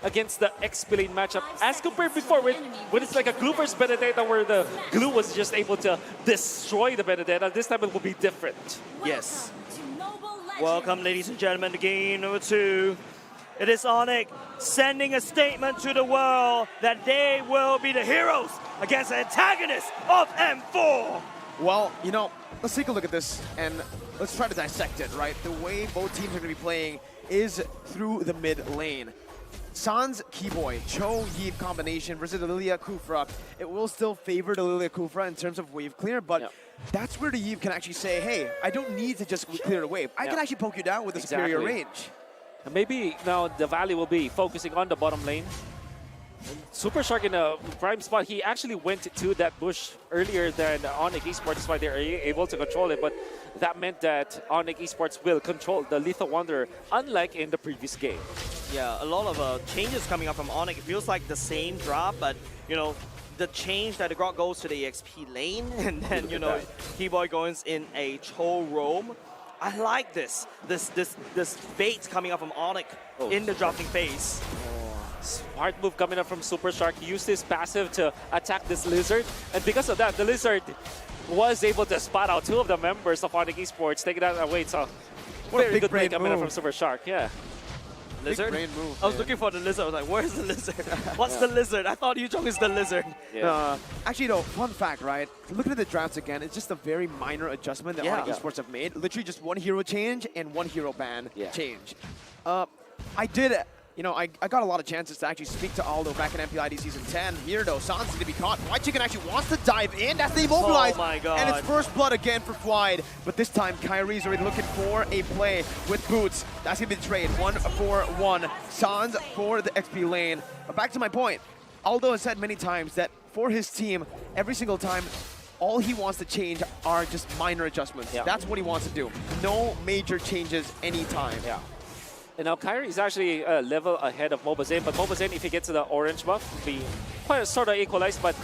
against the XP lane matchup as compared before when it's like a glue versus Benedetta where the glue was just able to destroy the Benedetta. This time it will be different. Yes. Welcome, ladies and gentlemen, to game number 2. It is ONIC sending a statement to the world that they will be the heroes against the antagonists of M4. Well, you know, let's take a look at this and let's try to dissect it, right? The way both teams are going to be playing is through the mid lane. Sans Keyboy, Cho Yeeb combination versus the Lilia Kufra. It will still favor the Lilia Kufra in terms of wave clear, but that's where the Yeeb can actually say, hey, I don't need to just clear the wave. I can actually poke you down with a superior range. And maybe now the Valley will be focusing on the bottom lane. And Super Shark in a prime spot, he actually went to that bush earlier than ONIC Esports, that's why they're able to control it, but that meant that ONIC Esports will control the Lethal Wanderer, unlike in the previous game. Yeah, a lot of changes coming up from ONIC. It feels like the same drop, but, you know, the change that the Grok goes to the EXP lane, and then, you know, Keyboy goes in a Cho roam. I like this bait coming up from ONIC in the dropping phase. Smart move coming up from Super Shark. He used his passive to attack this Lizard, and because of that, the Lizard was able to spot out 2 of the members of ONIC Esports, taking that away. So, very good play coming up from Super Shark, yeah. Lizard? Big brain move, I was looking for the Lizard. I was like, where's the Lizard? What's the Lizard? I thought Yuzhong is the Lizard. Yeah. Actually, though, fun fact, right? Looking at the drafts again, it's just a very minor adjustment that ONIC Esports have made. Literally just 1 hero change and 1 hero ban change. I did, you know, I got a lot of chances to actually speak to Aldo back in MPID Season 10. Here, though, Sans is going to be caught. White Chicken actually wants to dive in. That's the immobilize. Oh, my God. And it's first blood again for Fwide. But this time, Kyrie's already looking for a play with Boots. That's going to be the trade. 1-4-1. Sans for the XP lane. But back to my point. Aldo has said many times that for his team, every single time, all he wants to change are just minor adjustments. That's what he wants to do. No major changes anytime. And now Kyrie is actually a level ahead of Mobazane, but Mobazane, if he gets to the orange buff, will be quite sort of equalized, but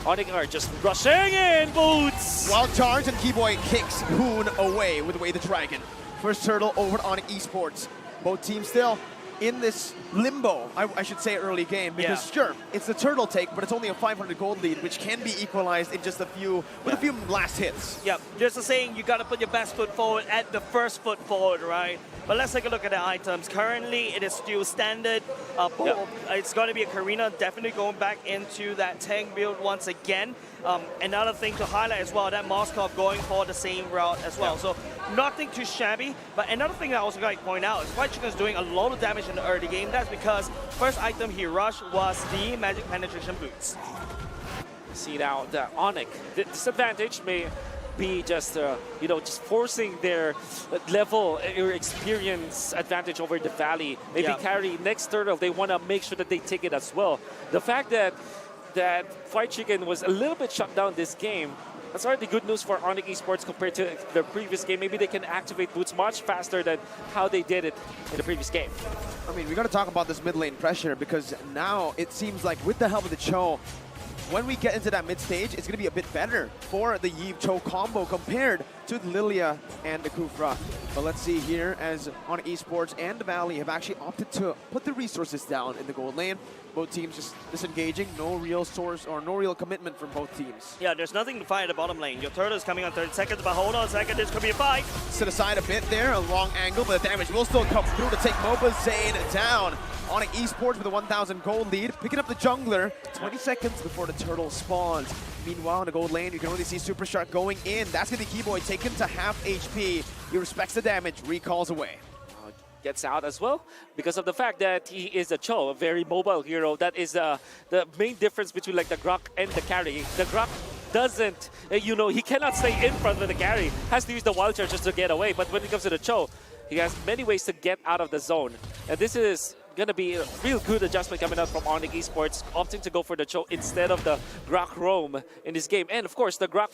ONIC are just rushing in, Boots! Wild charge and Keyboy kicks Hoon away with Way the Dragon. First turtle over to ONIC Esports. Both teams still in this limbo, I should say, early game, because sure, it's the turtle take, but it's only a 500 gold lead, which can be equalized in just a few, with a few last hits. Yep, just a saying, you got to put your best foot forward at the first foot forward, right? But let's take a look at the items. Currently, it is still standard. It's going to be a Karina, definitely going back into that tank build once again. Another thing to highlight as well, that Moskov going for the same route as well. So nothing too shabby. But another thing that I also got to point out is White Chicken is doing a lot of damage in the early game. That's because first item he rushed was the Magic Penetration Boots. See now, the ONIC, the disadvantage may be just, you know, just forcing their level or experience advantage over the Valley. Maybe carry next turtle, they want to make sure that they take it as well. The fact that Fried Chicken was a little bit shut down this game, that's already good news for ONIC Esports compared to the previous game. Maybe they can activate Boots much faster than how they did it in the previous game. I mean, we got to talk about this mid lane pressure, because now it seems like with the help of the Cho, when we get into that mid stage, it's going to be a bit better for the Yeeb Cho combo compared to the Lilia and the Kufra. But let's see here, as ONIC Esports and the Valley have actually opted to put the resources down in the gold lane. Both teams just disengaging, no real source or no real commitment from both teams. Yeah, there's nothing to fight at the bottom lane. Your turtle is coming on 30 seconds, but hold on a second, this could be a fight. Sit aside a bit there, a long angle, but the damage will still come through to take Mobazane down. ONIC Esports with a 1,000 gold lead, picking up the jungler 20 seconds before the turtle spawns. Meanwhile, in the gold lane, you can only see Super Shark going in. That's going to be Keyboy taken to half HP. He respects the damage, recalls away. Gets out as well because of the fact that he is a Cho, a very mobile hero. That is the main difference between like the Grok and the carry. The Grok doesn't, you know, he cannot stay in front of the carry. Has to use the wild charge just to get away. But when it comes to the Cho, he has many ways to get out of the zone. And this is going to be a real good adjustment coming out from ONIC Esports, opting to go for the Cho instead of the Grok roam in this game. And of course, the Grok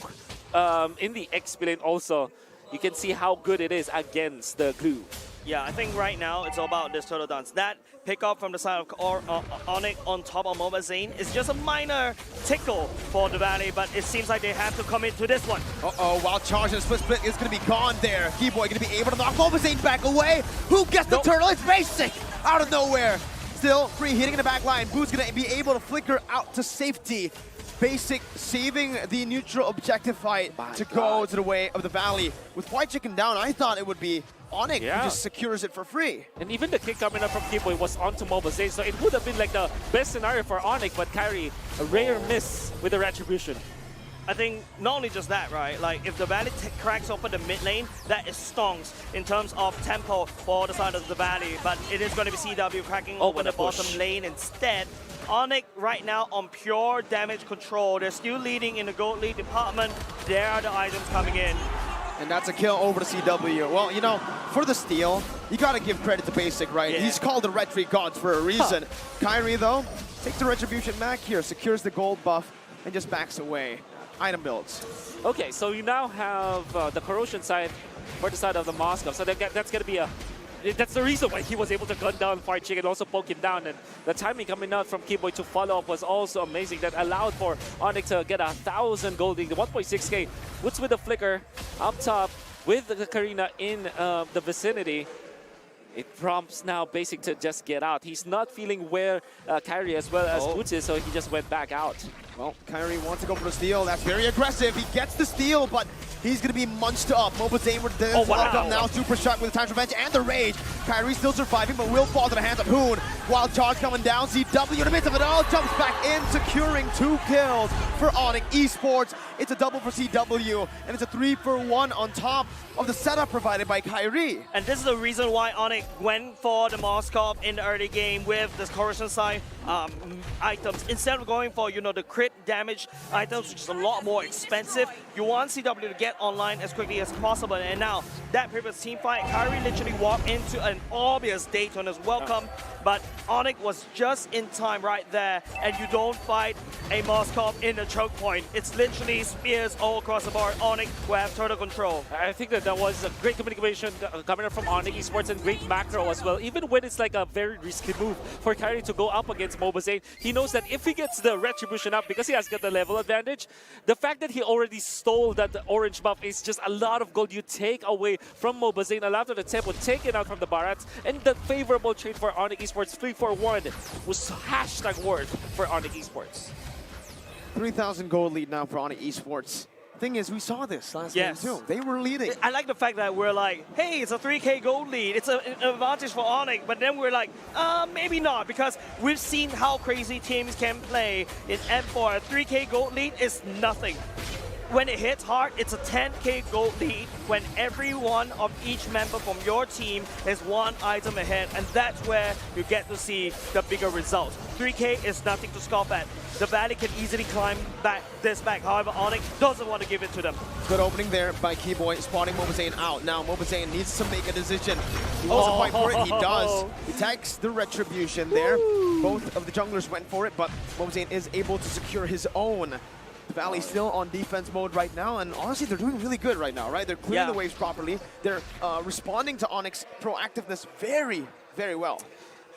in the XP lane also, you can see how good it is against the glue. Yeah, I think right now it's all about this turtle dance. That pickup from the side of ONIC on top of Mobazane is just a minor tickle for the Valley, but it seems like they have to commit to this one. Uh-oh, wild charge and split is going to be gone there. Keyboy going to be able to knock Mobazane back away. Who gets the turtle? It's basic! Out of nowhere. still free, hitting in the back line. Boo's gonna be able to flicker out to safety. Basic saving the neutral objective fight to go to the way of the Valley. With White Chicken down, I thought it would be ONIC who just secures it for free. And even the kick coming up from Kiboy was onto Mobazane, so it would have been like the best scenario for ONIC, but Kyrie, a rare miss with the Retribution. I think not only just that, right? Like if the Valley cracks open the mid lane, that is stonks in terms of tempo for the side of the Valley. But it is going to be CW cracking open the bottom lane instead. ONIC right now on pure damage control. They're still leading in the gold lead department. There are the items coming in. And that's a kill over to CW. Well, you know, for the steal, you gotta give credit to Basic, right? He's called the Retry Gods for a reason. Kyrie, though, takes the Retribution back here, secures the gold buff, and just backs away. Item builds. Okay, so you now have the Corrosion side for the side of the Moscow. So that's going to be that's the reason why he was able to gun down White Chicken and also poke him down. And the timing coming out from Kiboy to follow up was also amazing. That allowed for ONIC to get 1,000 gold, the 1.6k. Woods with the flicker up top with the Karina in the vicinity. It prompts now Basic to just get out. He's not feeling where Kyrie as well as Woods is, so he just went back out. Well, Kyrie wants to go for the steal. That's very aggressive. He gets the steal, but he's going to be munched up. Mobazane with the locked up now. Super Shark with the Time's Revenge and the Rage. Kyrie still surviving, but will fall to the hands of Hoon. Wild Charge coming down. CW in the midst of it all jumps back in, securing 2 kills for ONIC Esports. It's a double for CW, and it's a 3-for-1 on top of the setup provided by Kyrie. And this is the reason why ONIC went for the Moskov in the early game with the Corrosion side items. Instead of going for, you know, the crit damage items, which is a lot more expensive, you want CW to get online as quickly as possible. And now, that previous team fight, Kyrie literally walked into an obvious Daytona's welcome, but ONIC was just in time right there, and you don't fight a Moskov in the choke point. It's literally spears all across the board. ONIC will have total control. I think that was a great communication coming up from ONIC Esports and great macro as well. Even when it's like a very risky move for Kyrie to go up against Mobazane, he knows that if he gets the Retribution up, because he has got the level advantage, the fact that he already stole that orange buff is just a lot of gold you take away from Mobazane, a lot of the tempo taken out from the Barats, and the favorable trade for ONIC Esports 3-for-1 was #word for ONIC Esports. 3,000 gold lead now for ONIC Esports. Thing is, we saw this last game too. They were leading. I like the fact that we're like, hey, it's a 3K gold lead. It's an advantage for ONIC. But then we're like, maybe not, because we've seen how crazy teams can play in M4. A 3K gold lead is nothing. When it hits hard, it's a 10K gold lead when every one of each member from your team is 1 item ahead, and that's where you get to see the bigger results. 3K is nothing to scoff at. The Valley can easily climb this back. However, ONIC doesn't want to give it to them. Good opening there by Keyboy, spotting Mobazane out. Now Mobazane needs to make a decision. He wasn't quite for it. He does. He takes the Retribution there. Both of the junglers went for it, but Mobazane is able to secure his own. The Valley still on defense mode right now, and honestly, they're doing really good right now, right? They're clearing the waves properly. They're responding to ONIC's proactiveness very, very well.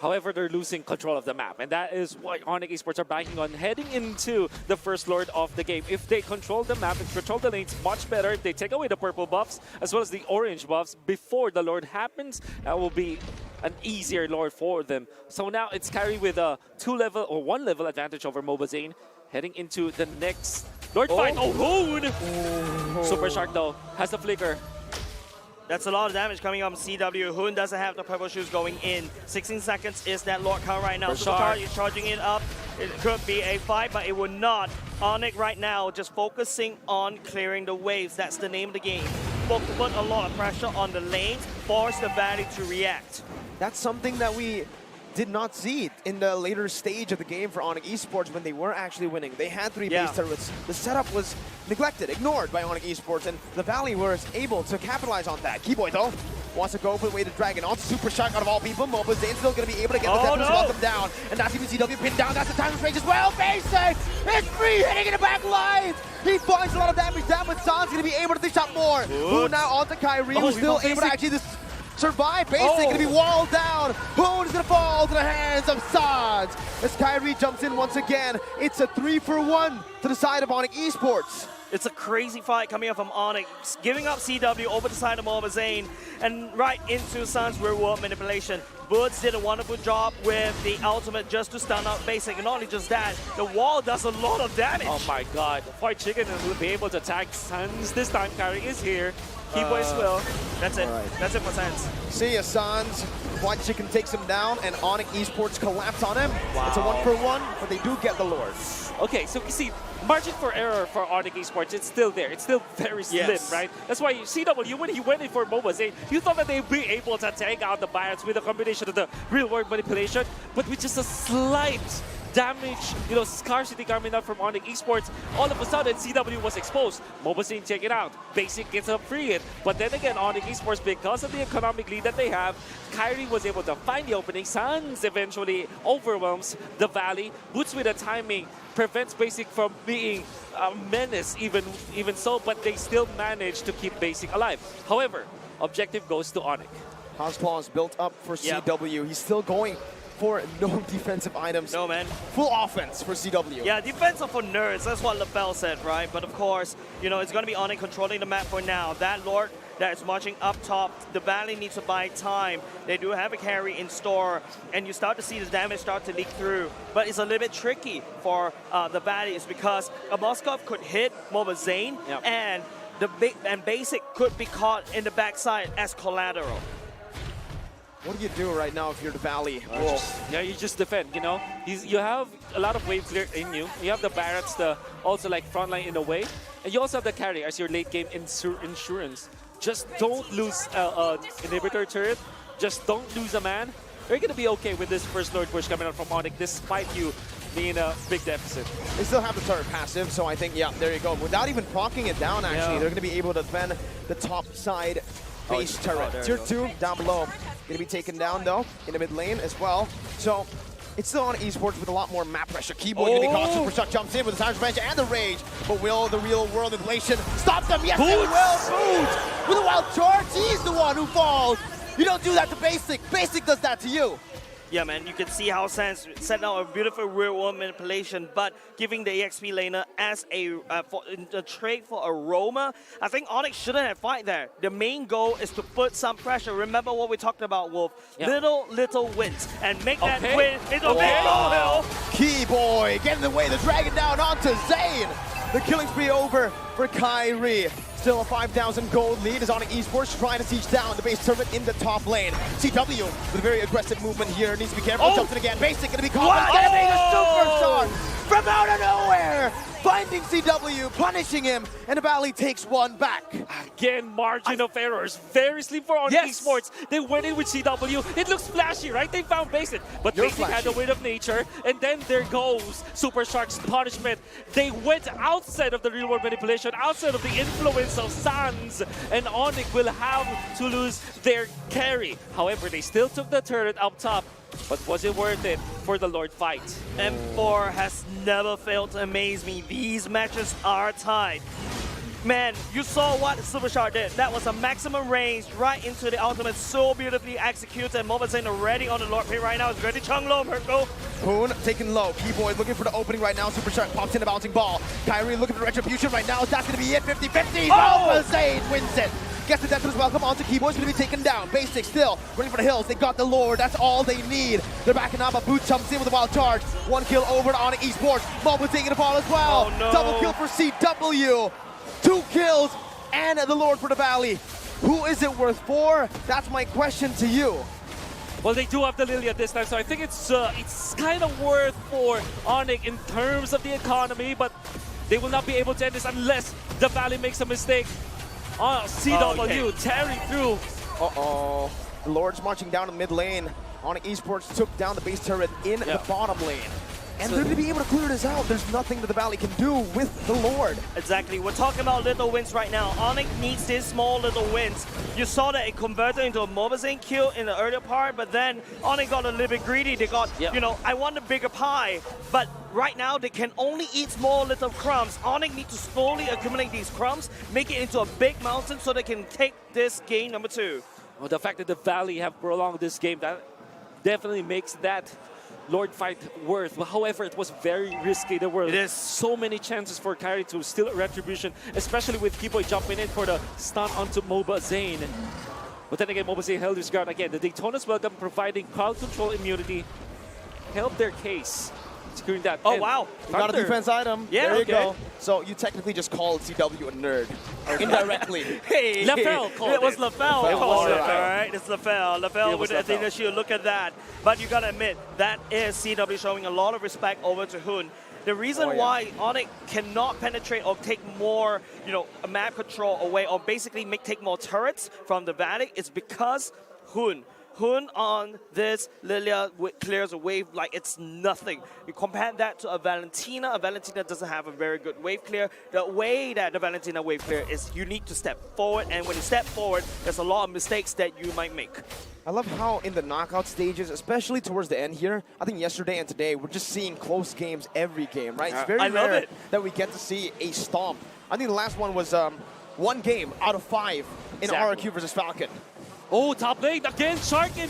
However, they're losing control of the map, and that is why ONIC Esports are banking on heading into the first Lord of the game. If they control the map and control the lanes much better, if they take away the purple buffs as well as the orange buffs before the Lord happens, that will be an easier Lord for them. So now it's Kyrie with a 2-level or 1-level advantage over Mobazane, heading into the next Lord fight. Oh, Hoon! Super Shark, though, has the flicker. That's a lot of damage coming on CW. Hoon doesn't have the purple shoes going in. 16 seconds is that Lord count right now. Supercharge is charging it up. It could be a fight, but it will not. ONIC right now just focusing on clearing the waves. That's the name of the game. Put a lot of pressure on the lanes, force the Valley to react. That's something that we did not see in the later stage of the game for ONIC Esports when they were actually winning. They had 3 base turrets. The setup was neglected, ignored by ONIC Esports, and the Valley was able to capitalize on that. Keyboy, though, wants to go for the way to Dragon. On Super Shark out of all people. Mobazane's still going to be able to get the Tempest lock them down. And that's even CW pinned down. That's the time of range as well. Basic! It's free hitting in the back lines! He finds a lot of damage down, but San's going to be able to dish out more. Who now onto Kyrie, who's still able to actually survive. Basic going to be walled down. Hoon's going to fall to the hands of Sans. As Kyrie jumps in once again, it's a 3-for-1 to the side of ONIC Esports. It's a crazy fight coming up from ONIC, giving up CW over the side of Mobile Zane and right into Sun's reward manipulation. Boots did a wonderful job with the ultimate just to stun out Basic, and not only just that, the wall does a lot of damage. Oh my god, White Chicken will be able to attack Suns this time. Carry is here. Keyboy as well. That's it. Right. That's it for Sans. See ya, Sans. White Chicken takes him down, and ONIC Esports collapse on him. Wow. It's a 1-for-1, but they do get the Lord. Okay, so you see, margin for error for ONIC Esports, it's still there. It's still very slim, Yes. right? That's why CW, when he went in for Mobile Zane, you thought that they'd be able to take out the Biots with a combination of the real-world manipulation, but with just a slight damage, scarcity coming out from ONIC Esports, all of a sudden CW was exposed. Mobile Zane take it out. Basic gets up free it. But then again, ONIC Esports, because of the economic lead that they have, Kyrie was able to find the opening. Suns eventually overwhelms the Valley. Boots with the timing prevents Basic from being a menace even so, but they still manage to keep Basic alive. However, objective goes to ONIC. Houseclaw is built up for Yep. CW. He's still going for no defensive items. No, man. Full offense for CW. Yeah, defense are for nerds. That's what LaBelle said, right? But of course, it's going to be ONIC controlling the map for now. That Lord that is marching up top, the Valley needs to buy time. They do have a carry in store, and you start to see the damage start to leak through. But it's a little bit tricky for the Valley, is because a Moskov could hit Mobile Zane, Yep. and Basic could be caught in the backside as collateral. What do you do right now if you're the Valley? You just defend, You have a lot of wave clear in you. You have the Barretts, also like frontline in a way. And you also have the carry as your late game insurance. Just don't lose inhibitor turret. Just don't lose a man. You're going to be okay with this first Lord push coming out from ONIC, despite you being in a big deficit. They still have the turret passive, so I think, yeah, there you go. Without even procking it down, actually, Yeah. they're going to be able to defend the top side base turret. there Tier you 2 down below. Going to be taken down, though, in the mid lane as well. So it's still on Esports with a lot more map pressure. Keyboard going to be caught. Supershock jumps in with the Savage Revenge and the Rage. But will the real world inflation stop them? Yes, it will. Boots with a wild charge. He's the one who falls. You don't do that to Basic. Basic does that to you. Yeah, man, you can see how Sans set out a beautiful real-world manipulation, but giving the EXP laner as a trade for Aroma, I think ONIC shouldn't have fight there. The main goal is to put some pressure. Remember what we talked about, Wolf? Yeah. Little wins, and make that Okay. win into a big molehill. Keyboy getting the way, the dragon down onto Zane. The killing spree over for Kyrie. Still a 5,000 gold lead as ONIC Esports trying to siege down the base turret in the top lane. CW with a very aggressive movement here. Needs to be careful. Jumps in again. Basic going to be caught. It's getting a superstar from out of nowhere. Finding CW, punishing him, and the Valley takes one back. Again, margin of errors. Very slim for ONIC Yes. Esports. They went in with CW. It looks flashy, right? They found Basic. But You're Basic had the flashy. weight of nature. And then there goes Super Shark's punishment. They went outside of the real world manipulation, outside of the influence of Sans. And ONIC will have to lose their carry. However, they still took the turret up top. But was it worth it for the Lord fight? M4 has never failed to amaze me. These matches are tied. Man, you saw what Superstar did. That was a maximum range right into the ultimate, so beautifully executed. Mobile Zane already on the Lord pit right now. It's ready Chung low, Merkle. Poon taken low. Keyboy looking for the opening right now. Superstar pops in a bouncing ball. Kyrie looking for retribution right now. That's going to be it. 50-50. Mobile Zane wins it. Gets the death as well. Come on to Keyboy's going to be taken down. Basic still running for the hills. They got the Lord. That's all they need. They're backing up. A boot jumps in with a wild charge. One kill over to ONIC Esports. Mobile taking the ball as well. Oh, no. Double kill for CW. 2 kills and the Lord for the Valley. Who is it worth for? That's my question to you. Well, they do have the Lilia this time, so I think it's kind of worth for ONIC in terms of the economy, but they will not be able to end this unless the Valley makes a mistake. CW okay. tearing through. Uh-oh. The Lord's marching down the mid lane. ONIC Esports took down the base turret in the bottom lane. And they're going to be able to clear this out. There's nothing that the Valley can do with the Lord. Exactly. We're talking about little wins right now. ONIC needs these small little wins. You saw that it converted into a Mobile Zane kill in the earlier part, but then ONIC got a little bit greedy. They got, I want a bigger pie. But right now, they can only eat small little crumbs. ONIC need to slowly accumulate these crumbs, make it into a big mountain so they can take this game number 2. Well, the fact that the Valley have prolonged this game, that definitely makes that Lord fight worth. However, it was very risky. There were It is. so many chances for Kyrie to steal Retribution, especially with Keyboy jumping in for the stun onto Moba Zane. But then again, Moba Zane held his guard again. The Daytona's welcome, providing crowd control immunity, helped their case. Securing that. Oh, And wow. You got a Thunder. defense item. Yeah, there you okay. go. So you technically just called CW a nerd. Indirectly. Hey, Lafelle called it was it. Lafelle. Lafelle It was called it. all right. It's Lafelle. Lafelle It was with the Lafelle. initial look at that. But you gotta admit, that is CW showing a lot of respect over to Hoon. The reason Oh, yeah. why ONIC cannot penetrate or take more, map control away, or basically take more turrets from the Valley, is because Hoon on this Lilia clears a wave like it's nothing. You compare that to a Valentina doesn't have a very good wave clear. The way that the Valentina wave clear is you need to step forward, and when you step forward, there's a lot of mistakes that you might make. I love how in the knockout stages, especially towards the end here, I think yesterday and today, we're just seeing close games every game, right? It's very I love rare it. that we get to see a stomp. I think the last one was 1 game out of 5 in Exactly. RRQ versus Falcon. Oh, top lane again, Sharkin.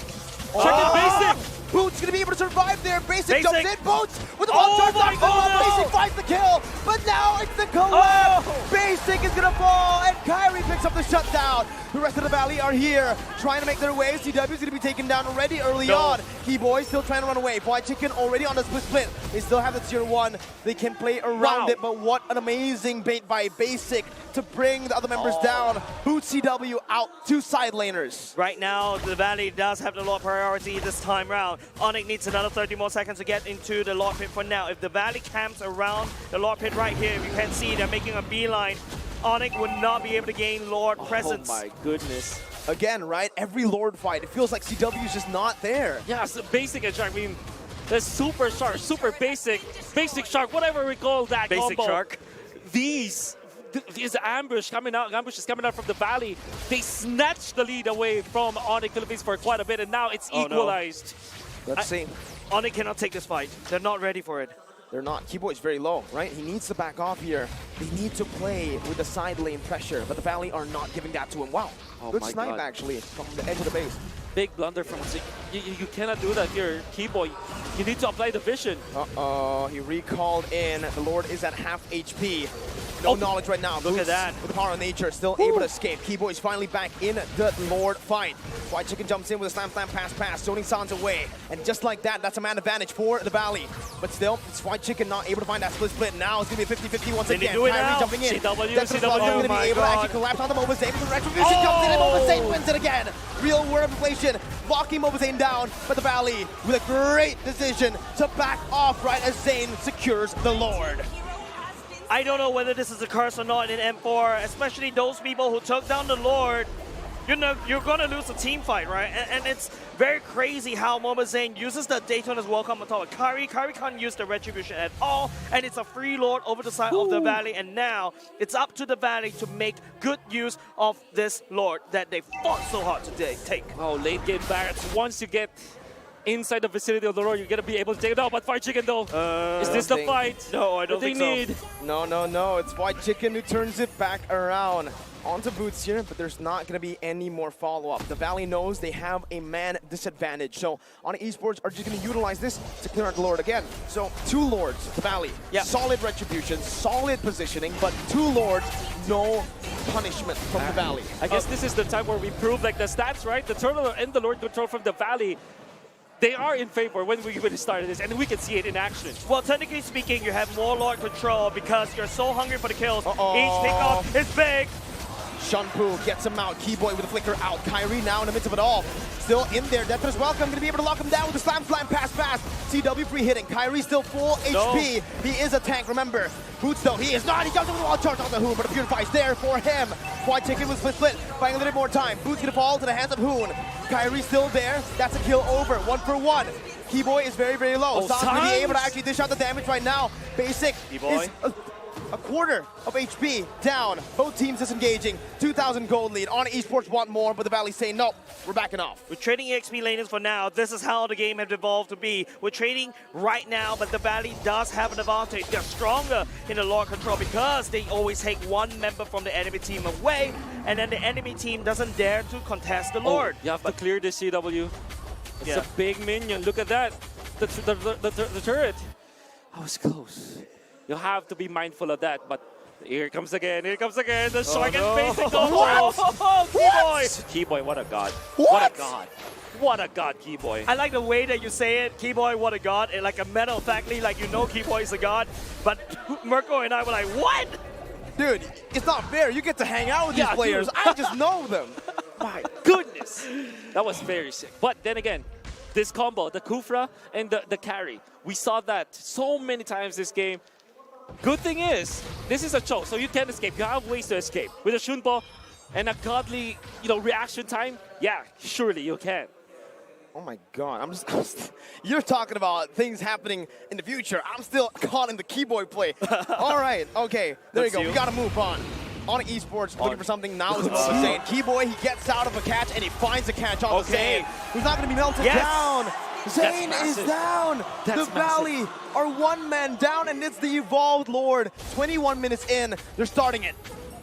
Sharkin basic. Boots gonna be able to survive there. Basic Basic. jumps in. Boots with the Oh bomb charge. my God. Basic finds the kill, but now it's the collapse. Oh. Basic is gonna fall, and Kyrie picks up the shutdown. The rest of the Valley are here, trying to make their way. CW's gonna be taken down already early on. Keyboy still trying to run away. Boy Chicken already on the split. They still have the tier 1. They can play around Wow. it, but what an amazing bait by Basic to bring the other members down. Boots CW out, 2 side laners. Right now, the Valley does have the Lord priority this time round. ONIC needs another 30 more seconds to get into the Lord Pit for now. If the Valley camps around the Lord Pit right here, you can see they're making a beeline. ONIC would not be able to gain Lord presence. Oh my goodness. Again, right? Every Lord fight, it feels like CW's just not there. Yeah, so basic and Shark. I mean, the super Shark, super basic Shark, whatever we call that Basic combo. Shark. These ambush coming out, ambushes coming out from the Valley. They snatched the lead away from ONIC Philippines for quite a bit, and now it's Oh, no. equalized. Let's see. ONIC cannot take this fight. They're not ready for it. They're not. Keyboy's very low, right? He needs to back off here. They need to play with the side lane pressure, but the Valley are not giving that to him. Wow. Oh Good my snipe, God. actually, from the edge of the base. Big blunder from Zik. You cannot do that here, Keyboy. You need to apply the vision. Uh-oh, he recalled in. The Lord is at half HP. No knowledge right now. Look at Boots, that. with the power of nature, still able to escape. Keyboy's finally back in the Lord fight. White Chicken jumps in with a slam, pass, zoning Sans away. And just like that, that's a man advantage for the Valley. But still, it's White Chicken not able to find that split. Now it's going to be a 50-50 once They need again. to do it Kyrie now. jumping in. CW, That's CW. going to Oh my be able to God. actually collapse on the Moba Zane. The Retribution comes in and Moba Zane wins it again. Real word of inflation, locking Moba Zane down. But the Valley with a great decision to back off right as Zane secures the Lord. I don't know whether this is a curse or not in M4, especially those people who took down the Lord. You're going to lose a team fight, right? And it's very crazy how Moba Zane uses the Daytona's welcome on top of Kyrie. Kyrie can't use the Retribution at all, and it's a free Lord over the side of the Valley, and now it's up to the Valley to make good use of this Lord that they fought so hard to take. Oh, late game Barretts. Once you get inside the vicinity of the Lord, you're going to be able to take it out. But Fire Chicken, though, is this the think- fight No, I don't that they think need? so. No. It's White Chicken who turns it back around. Onto Boots here, but there's not going to be any more follow-up. The Valley knows they have a man disadvantage. So ONIC Esports are just going to utilize this to clear out the Lord again. So 2 Lords, the Valley. Yeah. Solid retribution, solid positioning, but 2 Lords, no punishment from the Valley. I guess this is the time where we prove like the stats, right? The Turtle and the Lord control from the Valley, they are in favor when we really started this, and we can see it in action. Well, technically speaking, you have more Lord control because you're so hungry for the kills. Uh-oh. Each pickoff is big. Shunpu gets him out. Keyboy with a flicker out. Kyrie now in the midst of it all. Still in there. Death's welcome. Going to be able to lock him down with the slam, pass. CW free hitting. Kyrie still full HP. He is a tank, remember. Boots though, he is not. He jumps over the wall, charge on the Hoon, but the Purify's there for him. Quad Chicken with split. Buying a little bit more time. Boots going to fall to the hands of Hoon. Kyrie still there. That's a kill over. 1 for 1. Keyboy is very, very low. Oh, Sans going to be Sans? able to actually dish out the damage right now. Basic Keyboy. is a quarter of HP down. Both teams disengaging. 2,000 gold lead. ONIC Esports want more, but the Valley saying, no, we're backing off. We're trading EXP laners for now. This is how the game has evolved to be. We're trading right now, but the Valley does have an advantage. They're stronger in the Lord control because they always take one member from the enemy team away, and then the enemy team doesn't dare to contest the Lord. You have to clear this CW. It's Yeah. a big minion. Look at that. the turret. I was close. You have to be mindful of that, but here it comes again. Here it comes again. The shark and basic What? Keyboy. Keyboy, what a god. What a god. What a god, Keyboy. I like the way that you say it, Keyboy, what a god. It, like a matter of factly, like you know Keyboy is a god. But Mirko and I were like, what? Dude, it's not fair. You get to hang out with these players. Dude. I just know them. My goodness. That was very sick. But then again, this combo, the Kufra and the carry, we saw that so many times this game. Good thing is, this is a choke, so you can escape. You have ways to escape. With a Shunpo and a godly, reaction time, yeah, surely you can. Oh my god, I'm just you're talking about things happening in the future. I'm still caught in the Keyboy play. All right, okay, there you go. We gotta move on. ONIC Esports looking for something now is what I'm saying. Keyboy, he gets out of a catch and he finds a catch on the Zane. Who's not gonna be melted down. Zane is down. The Valley are one man down, and it's the Evolved Lord. 21 minutes in, they're starting it.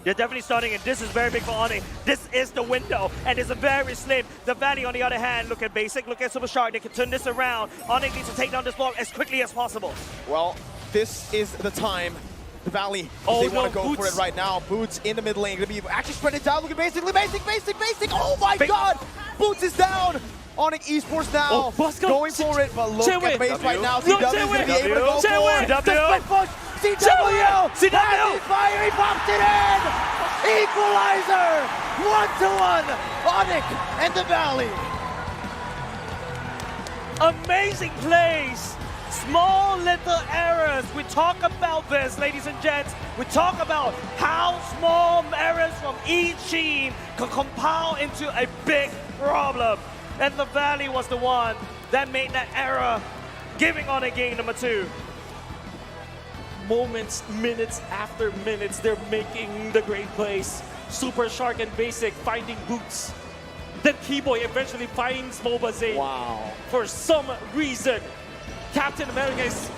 They're definitely starting it. This is very big for ONIC. This is the window, and it's a very slim. The Valley, on the other hand, look at Basic, look at Super Shark. They can turn this around. ONIC needs to take down this block as quickly as possible. Well, this is the time. The Valley, they want to go for it right now. Boots in the mid lane, gonna be actually spread it down. Look at Basic. Oh my god! Boots is down. ONIC Esports now going for it, but look at base right now. CW is going to be able to go for it. CW! CW! Fire, he pops it in! Equalizer! 1-1! ONIC and the Valley. Amazing plays! Small little errors. We talk about this, ladies and gents. We talk about how small errors from each team can compile into a big problem. And the Valley was the one that made that error, giving on a game number 2. Moments, minutes after minutes, they're making the great plays. Super Shark and Basic finding Boots. Then Keyboy eventually finds Mobazane. Wow. For some reason, Captain America is